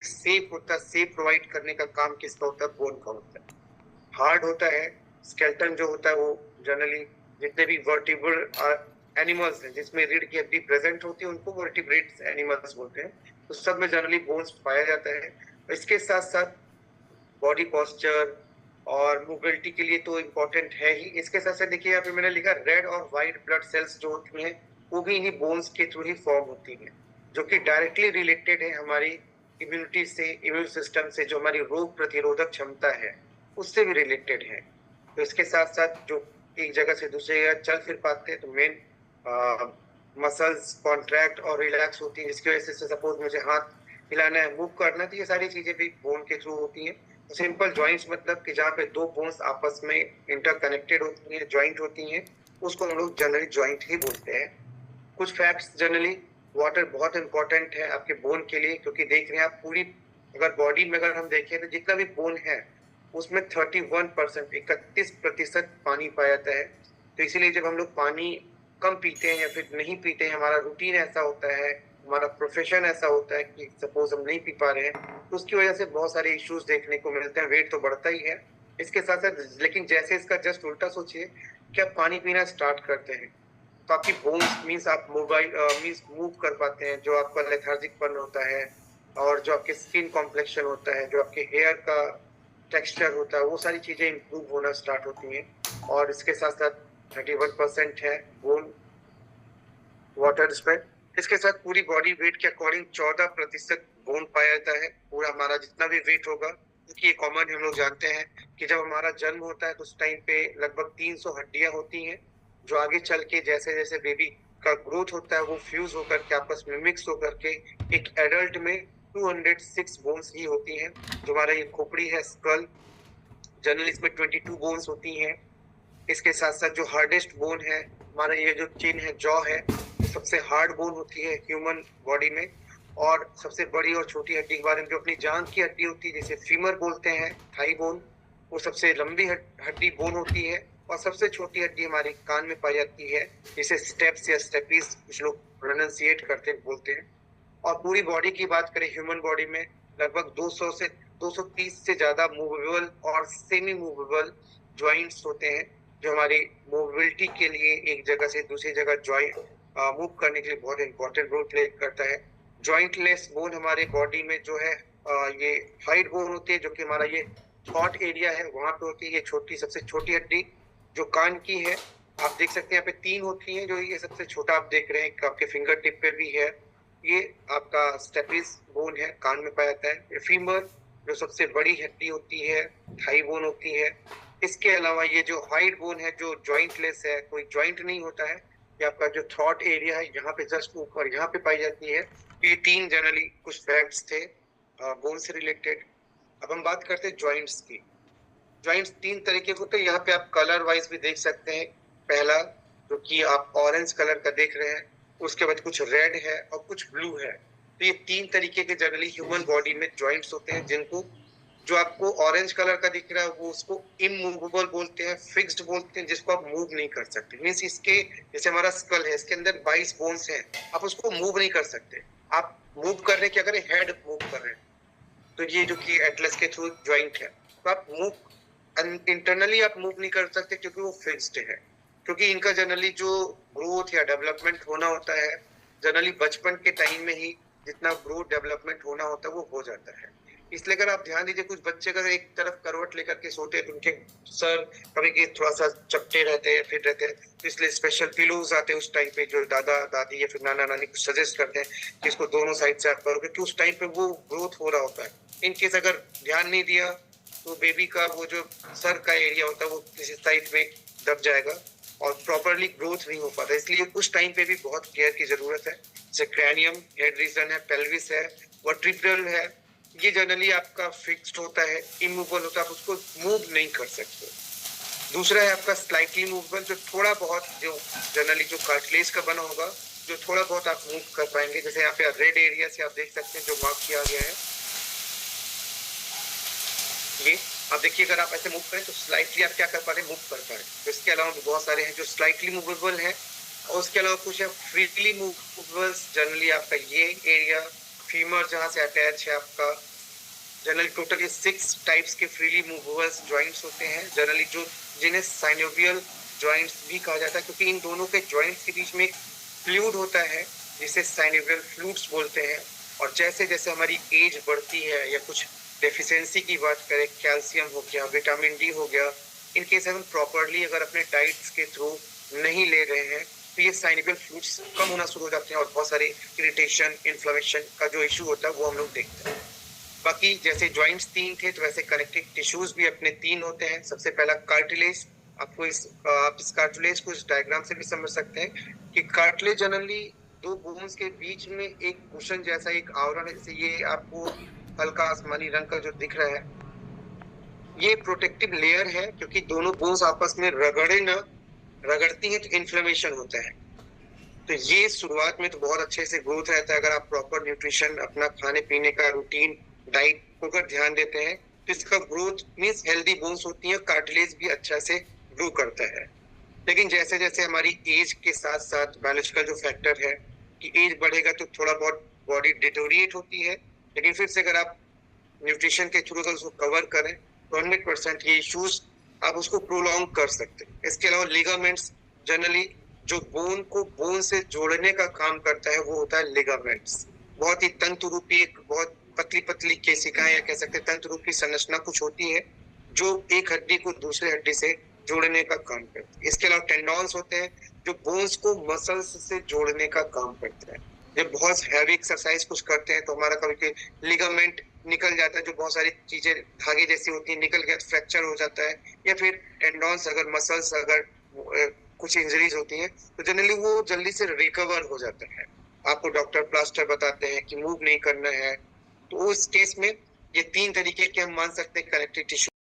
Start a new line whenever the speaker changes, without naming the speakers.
Safe होता है, safe provide करने का काम किसका होता है? बोन का होता है। हार्ड होता है, स्केलेटन जो होता है वो जनरली जितने भी वर्टिब्रल एनिमल्स हैं जिसमें रीढ़ की हड्डी प्रेजेंट होती है उनको वर्टिब्रेट एनिमल्स बोलते हैं। तो सब में जनरली बोन्स पाया जाता है। इसके साथ साथ बॉडी पोस्चर और मोबिलिटी के लिए तो इम्पोर्टेंट है ही। इसके साथ साथ देखिए यहाँ पे मैंने लिखा रेड और व्हाइट ब्लड सेल्स जो होती हैं वो भी इन्हीं बोन्स के थ्रू ही फॉर्म होती हैं, जो कि डायरेक्टली रिलेटेड है हमारी इम्यूनिटी से, इम्यून सिस्टम से, जो हमारी रोग प्रतिरोधक क्षमता है उससे भी रिलेटेड है। तो इसके साथ साथ जो एक जगह से दूसरी जगह चल फिर पाते हैं तो मेन मसल्स कॉन्ट्रैक्ट और रिलैक्स होती है, जिसकी वजह से सपोज मुझे हाथ हिलाना है, मूव करना है, तो ये सारी चीजें भी बोन के थ्रू होती हैं। सिंपल जॉइंट्स मतलब कि जहाँ पे दो बोन्स आपस में इंटरकनेक्टेड होती हैं, जॉइंट होती हैं, उसको हम लोग जनरली जॉइंट ही बोलते हैं। कुछ फैक्ट्स जनरली, वाटर बहुत इंपॉर्टेंट है आपके बोन के लिए, क्योंकि देख रहे हैं आप पूरी अगर बॉडी में अगर हम देखें तो जितना भी बोन है उसमें 31%, 31% पानी पाया जाता है। तो इसीलिए जब हम लोग पानी कम पीते हैं या फिर नहीं पीते हैं, हमारा रूटीन ऐसा होता है, हमारा प्रोफेशन ऐसा होता है कि सपोज हम नहीं पी पा रहे हैं, तो उसकी वजह से बहुत सारे इश्यूज देखने को मिलते हैं। वेट तो बढ़ता ही है इसके साथ साथ, लेकिन जैसे इसका जस्ट उल्टा सोचिए कि आप पानी पीना स्टार्ट करते हैं तो आपकी बोन्स मीन्स आप मोबाइल मीन्स मूव कर पाते हैं, जो आपका लेथार्जिक पन होता है और जो आपके स्किन कॉम्प्लेक्शन होता है, जो आपके हेयर का टेक्सचर होता है, वो सारी चीजें इंप्रूव होना स्टार्ट होती हैं। और इसके साथ साथ 31% है बोन वाटर स्प्रेड। इसके साथ पूरी बॉडी वेट के अकॉर्डिंग 14% बोन पाया जाता है। पूरा हमारा जितना भी वेट होगा, क्योंकि ये कॉमन हम लोग जानते हैं कि जब हमारा जन्म होता है तो उस टाइम पे लगभग 300 हड्डियां होती हैं, जो आगे चल के जैसे जैसे बेबी का ग्रोथ होता है वो फ्यूज होकर के आपस में मिक्स होकर के एक एडल्ट में 206 बोन्स ही होती हैं। जो हमारा ये खोपड़ी है स्कल, जनरली इसमें 22 बोन्स होती हैं। इसके साथ साथ जो हार्डेस्ट बोन है हमारा ये जो चिन है, जॉ है, सबसे हार्ड बोन होती है ह्यूमन बॉडी में। और सबसे बड़ी और छोटी हड्डी के बारे में, जो अपनी जांघ की हड्डी होती है जिसे फीमर बोलते हैं, थाई बोन, वो सबसे लंबी हड्डी बोन होती है। और सबसे छोटी हड्डी हमारे कान में पाई जाती है, जिसे स्टेप्स या स्टेपीज कुछ लोग प्रोनाउंसिएट करते बोलते हैं। और पूरी बॉडी की बात करें ह्यूमन बॉडी में लगभग 200 से 230 से ज्यादा मूवेबल और सेमी मूवेबल ज्वाइंट्स होते हैं, जो हमारी मोबिलिटी के लिए एक जगह से दूसरी जगह ज्वाइंट मूव करने के लिए बहुत इंपॉर्टेंट रोल प्ले करता है। ज्वाइंटलेस बोन हमारे बॉडी में जो है ये हाइड बोन होती है, जो कि हमारा ये थॉट एरिया है वहां पे होती है। ये छोटी सबसे छोटी हड्डी जो कान की है, आप देख सकते हैं यहाँ पे 3 होती हैं, जो ये सबसे छोटा आप देख रहे हैं आपके फिंगर टिप पे भी है, ये आपका स्टेपिस बोन है, कान में पाया जाता है। फीमर जो सबसे बड़ी हड्डी होती है, थाई बोन होती है। इसके अलावा ये जो हाइड बोन है जो ज्वाइंटलेस है, कोई ज्वाइंट नहीं होता है, ये आपका जो थ्रॉट एरिया है यहाँ पे जस्ट ऊपर यहाँ पे पाई जाती है। ये 3 जनरली कुछ फैक्ट्स थे बोन से रिलेटेड। अब हम बात करते हैं ज्वाइंट्स की। ज्वाइंट्स 3 तरीके के होते हैं, यहाँ पे आप कलर वाइज भी देख सकते हैं। पहला जो कि आप ऑरेंज कलर का देख रहे हैं, उसके बाद कुछ रेड है और कुछ ब्लू है। तो ये 3 तरीके के जनरली ह्यूमन बॉडी में ज्वाइंट्स होते हैं, जिनको जो आपको ऑरेंज कलर का दिख रहा है वो उसको इमूवेबल बोलते हैं, फिक्स्ड बोलते हैं, जिसको आप मूव नहीं कर सकते। मीन्स इसके जैसे हमारा स्कल है, इसके अंदर 22 बोन्स हैं, आप उसको मूव नहीं कर सकते। आप मूव कर रहे क्या करें, हेड मूव कर रहे हैं, तो ये जो कि एटलस के थ्रू ज्वाइंट है, तो आप मूव इंटरनली आप मूव नहीं कर सकते क्योंकि वो फिक्स्ड है। क्योंकि इनका जनरली जो ग्रोथ या डेवलपमेंट होना होता है, जनरली बचपन के टाइम में ही जितना ग्रोथ डेवलपमेंट होना होता है वो हो जाता है। इसलिए अगर आप ध्यान दीजिए, कुछ बच्चे अगर एक तरफ करवट लेकर के सोते हैं तो उनके सर कभी के थोड़ा सा चपटे रहते हैं, फिट रहते हैं, तो इसलिए स्पेशल पिलोज आते हैं उस टाइम पे, जो दादा दादी या फिर नाना नानी कुछ सजेस्ट करते हैं कि इसको दोनों साइड से आप करोगे, कि उस टाइम पे वो ग्रोथ हो रहा होता है। इन केस अगर ध्यान नहीं दिया तो बेबी का वो जो सर का एरिया होता है वो किसी साइड में दब जाएगा और प्रॉपरली ग्रोथ नहीं हो पाता। इसलिए उस टाइम पे भी बहुत केयर की जरूरत है। जैसे क्रैनियम, हेड रीजन है, पेल्विस है, वर्टिब्रल है, ये जनरली आपका फिक्स्ड होता है, इमूवेबल होता है, आप उसको मूव नहीं कर सकते। दूसरा है आपका स्लाइटली मूवेबल, जो थोड़ा बहुत जो जनरली जो कार्टिलेज का बना होगा, जो थोड़ा बहुत आप मूव कर पाएंगे। जैसे यहाँ पे रेड एरिया से आप देख सकते हैं जो मार्क किया गया है, ये आप देखिए, अगर आप ऐसे मूव करें तो स्लाइटली आप क्या कर पा रहे हैं, मूव कर पा रहे हैं। तो इसके अलावा भी बहुत सारे हैं जो स्लाइटली मूवेबल है, और उसके अलावा कुछ है फ्रीली मूवेबल्स, जनरली आपका ये एरिया फीमर जहाँ से अटैच है आपका, जनरली टोटल ये 6 टाइप्स के फ्रीली मूवेबल्स जॉइंट्स होते हैं, जनरली जो जिन्हें साइनोवियल जॉइंट्स भी कहा जाता है, क्योंकि इन दोनों के जॉइंट्स के बीच में एक फ्लूइड होता है जिसे साइनोवियल फ्लूइड्स बोलते हैं। और जैसे जैसे हमारी एज बढ़ती है या कुछ डेफिशिएंसी की बात करें, कैल्शियम हो गया, विटामिन डी हो गया, इन केस हम प्रॉपरली अगर अपने डाइट्स के थ्रू नहीं ले रहे हैं तो ये साइनोवियल फ्लूइड्स कम होना शुरू हो जाते हैं और बहुत सारे इरिटेशन, इन्फ्लेमेशन का जो इशू होता है वो हम लोग देखते हैं। बाकी जैसे जॉइंट्स 3 थे तो वैसे कनेक्टिव टिश्यूज भी अपने 3 होते हैं। सबसे पहला कार्टिलेज, आपको आप इस कार्टिलेज को इस डायग्राम से भी समझ सकते हैं कि कार्टिलेज जनरली 2 बोन्स के बीच में एक कुशन जैसा एक आवरण है, जैसे ये आपको हल्का आसमानी रंग का जो दिख रहा है, ये प्रोटेक्टिव लेयर है, क्योंकि दोनों बोन्स आपस में रगड़ती हैं तो इन्फ्लेमेशन होता है। तो ये शुरुआत में तो बहुत अच्छे से ग्रोथ रहता है अगर आप प्रॉपर न्यूट्रिशन, अपना खाने पीने का रूटीन, डाइट को अगर ध्यान देते हैं तो इसका ग्रोथ मीन्स हेल्दी बोन्स होती है, कार्टिलेज भी अच्छा से ग्रो करता है। लेकिन जैसे जैसे हमारी एज के साथ साथ बायोलॉजिकल जो फैक्टर है कि एज बढ़ेगा तो थोड़ा बहुत बॉडी डिटोरिएट होती है, लेकिन फिर से अगर आप न्यूट्रिशन के थ्रू अगर उसको कवर करें तो 100% ये इश्यूज आप उसको प्रोलॉन्ग कर सकते हैं। इसके अलावा लिगामेंट्स, जनरली जो बोन को बोन से जोड़ने का काम करता है वो होता है लिगामेंट्स। बहुत ही तंतुरूपी, एक बहुत पतली पतली केशिकाएं या कह सकते हैं तंतुरूपी संरचना कुछ होती है जो एक हड्डी को दूसरे हड्डी से जोड़ने का काम करती है। इसके अलावा टेंडॉन्स होते हैं जो बोन्स को मसल्स से जोड़ने का काम करते हैं। जब बहुत हैवी एक्सरसाइज कुछ करते हैं तो हमारा कभी लिगामेंट निकल जाता है, जो बहुत सारी चीजें धागे जैसी होती है, निकल गया तो फ्रैक्चर हो जाता है, या फिर टेंडॉन्स अगर मसल्स अगर कुछ इंजरीज होती हैं तो जनरली वो जल्दी से रिकवर हो जाता है। आपको डॉक्टर प्लास्टर बताते हैं कि मूव नहीं करना है, तो उस केस में ये 3 तरीके के हम मान सकते हैं कनेक्टिव टिश्यू